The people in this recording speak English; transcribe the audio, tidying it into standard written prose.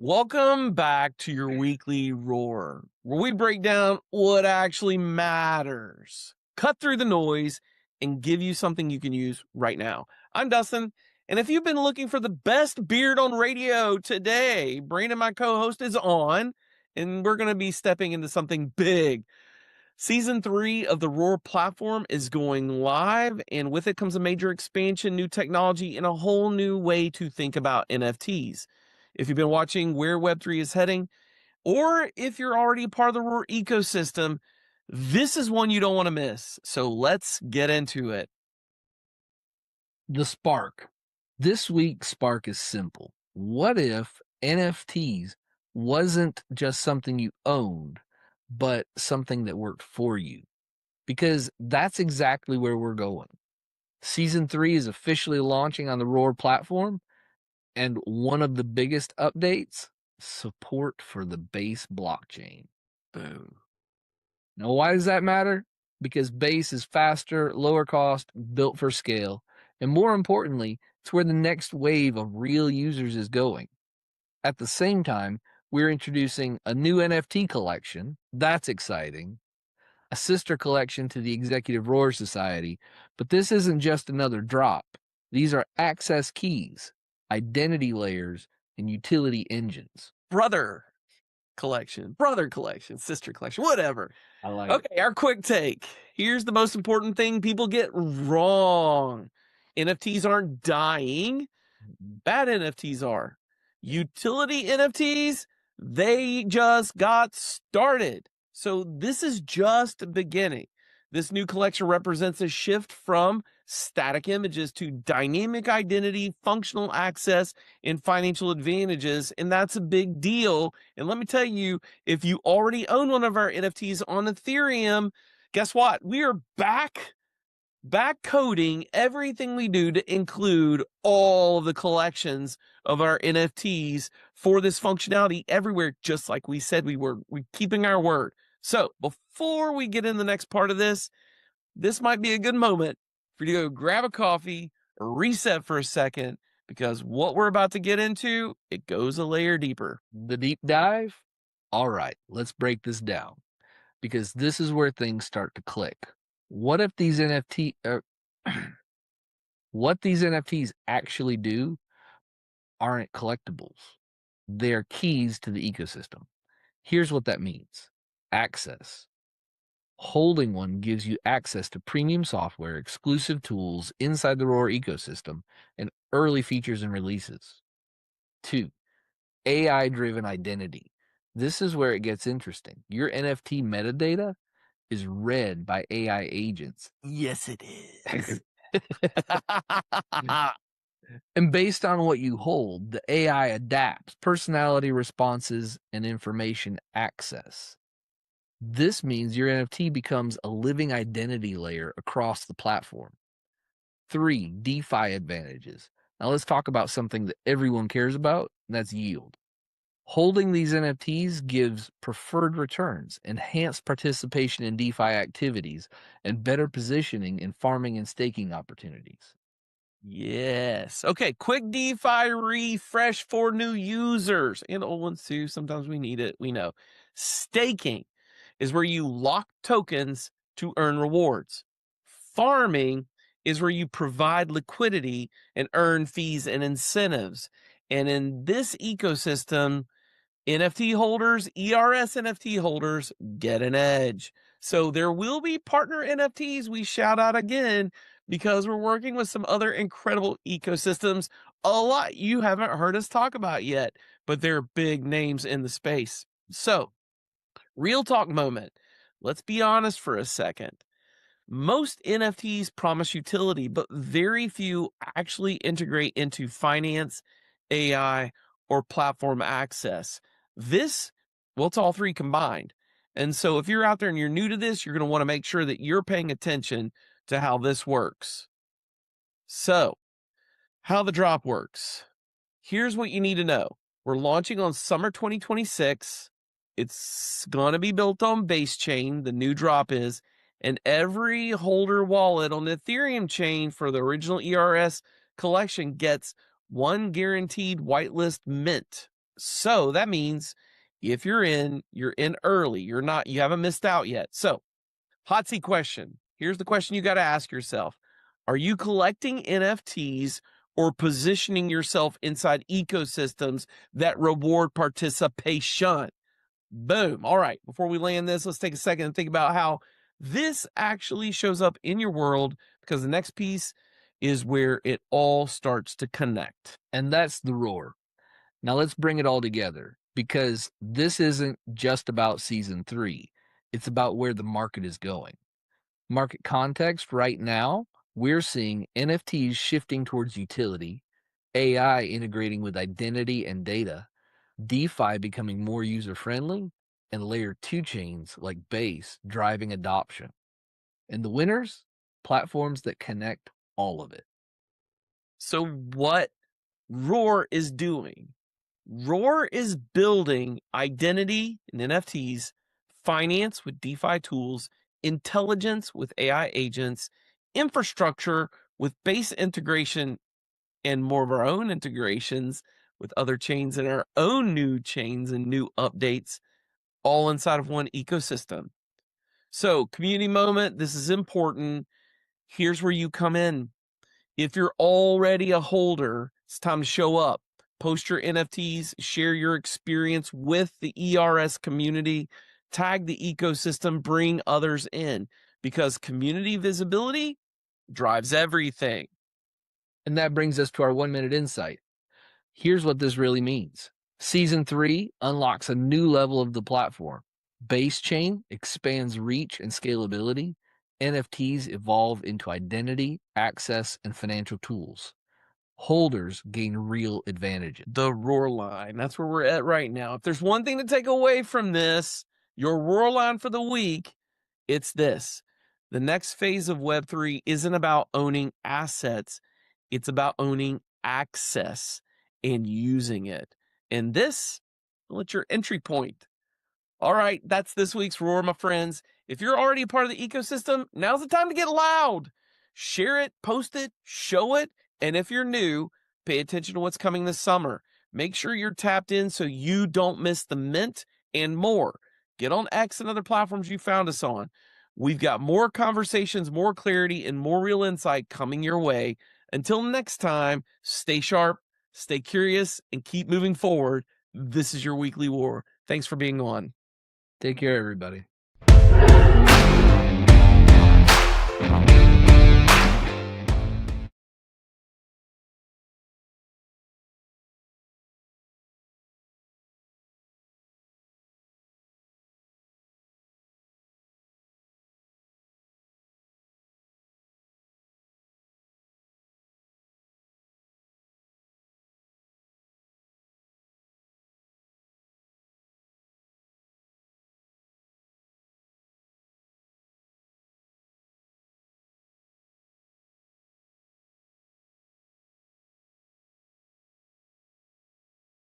Welcome back to your weekly roar, where we break down what actually matters, cut through the noise, and give you something you can use right now. I'm Dustin, and if you've been looking for the best beard on radio today, Brandon, my co-host, is on, and we're going to be stepping into something big. Season 3 of the Roar platform is going live, and with it comes a major expansion, new technology, and a whole new way to think about NFTs. If you've been watching where Web3 is heading, or if you're already a part of the Roar ecosystem, this is one you don't want to miss. So let's get into it. The Spark. This week's Spark is simple. What if NFTs wasn't just something you owned, but something that worked for you? Because that's exactly where we're going. Season 3 is officially launching on the Roar platform, and one of the biggest updates, support for the Base blockchain. Boom. Now, why does that matter? Because Base is faster, lower cost, built for scale, and more importantly, it's where the next wave of real users is going. At the same time, we're introducing a new NFT collection. That's exciting. A sister collection to the Executive Roar Society. But this isn't just another drop. These are access keys, identity layers, and utility engines. Brother collection, sister collection, whatever. I like Okay, our quick take. Here's the most important thing people get wrong. NFTs aren't dying. Bad NFTs are. Utility NFTs, they just got started. So this is just the beginning. This new collection represents a shift from static images to dynamic identity, functional access, and financial advantages. And that's a big deal. And let me tell you, if you already own one of our NFTs on Ethereum, guess what? We are back coding everything we do to include all of the collections of our NFTs for this functionality everywhere, just like we said we're keeping our word. So before we get in the next part of this might be a good moment for you to go grab a coffee, reset for a second, because what we're about to get into, it goes a layer deeper. The deep dive? All right, let's break this down, because this is where things start to click. What if these what these NFTs actually do aren't collectibles? They're keys to the ecosystem. Here's what that means. Access. Holding one gives you access to premium software, exclusive tools inside the Roar ecosystem, and early features and releases. 2, AI-driven identity. This is where it gets interesting. Your NFT metadata is read by AI agents. Yes, it is. And based on what you hold, the AI adapts personality responses and information access. This means your NFT becomes a living identity layer across the platform. 3, DeFi advantages. Now let's talk about something that everyone cares about, and that's yield. Holding these NFTs gives preferred returns, enhanced participation in DeFi activities, and better positioning in farming and staking opportunities. Yes. Okay, quick DeFi refresh for new users and old ones too. Sometimes we need it. We know. Staking is where you lock tokens to earn rewards. Farming is where you provide liquidity and earn fees and incentives. And in this ecosystem, NFT holders, ERS NFT holders get an edge. So there will be partner NFTs we shout out again because we're working with some other incredible ecosystems, a lot you haven't heard us talk about yet, but they're big names in the space. So, real talk moment. Let's be honest for a second. Most NFTs promise utility, but very few actually integrate into finance, AI, or platform access. This, well, it's all three combined. And so if you're out there and you're new to this, you're going to want to make sure that you're paying attention to how this works. So, how the drop works. Here's what you need to know. We're launching on summer 2026. It's going to be built on Base Chain, the new drop is, and every holder wallet on the Ethereum chain for the original ERS collection gets one guaranteed whitelist mint. So that means if you're in early. You haven't missed out yet. So, hot seat question. Here's the question you got to ask yourself. Are you collecting NFTs or positioning yourself inside ecosystems that reward participation? Boom. All right. Before we land this, let's take a second and think about how this actually shows up in your world, because the next piece is where it all starts to connect. And that's the roar. Now let's bring it all together, because this isn't just about season 3. It's about where the market is going. Market context right now, we're seeing NFTs shifting towards utility, AI integrating with identity and data, DeFi becoming more user-friendly, and layer 2 chains like Base driving adoption. And the winners? Platforms that connect all of it. So, what Roar is doing? Roar is building identity and NFTs, finance with DeFi tools, intelligence with AI agents, infrastructure with base integration, and more of our own integrations with other chains and our own new chains and new updates, all inside of one ecosystem. So, community moment, this is important. Here's where you come in. If you're already a holder, it's time to show up. Post your NFTs, share your experience with the ERS community, tag the ecosystem, bring others in, because community visibility drives everything. And that brings us to our 1-minute insight. Here's what this really means. Season 3 unlocks a new level of the platform. Base chain expands reach and scalability. NFTs evolve into identity, access, and financial tools. Holders gain real advantages. The roar line, that's where we're at right now. If there's one thing to take away from this, your roar line for the week, it's this. The next phase of Web3 isn't about owning assets. It's about owning access and using it. And this, well, it's your entry point. All right, that's this week's Roar, my friends. If you're already a part of the ecosystem, now's the time to get loud. Share it, post it, show it. And if you're new, pay attention to what's coming this summer. Make sure you're tapped in so you don't miss the mint and more. Get on X and other platforms you found us on. We've got more conversations, more clarity, and more real insight coming your way. Until next time, stay sharp, stay curious, and keep moving forward. This is your weekly War. Thanks for being on. Take care, everybody.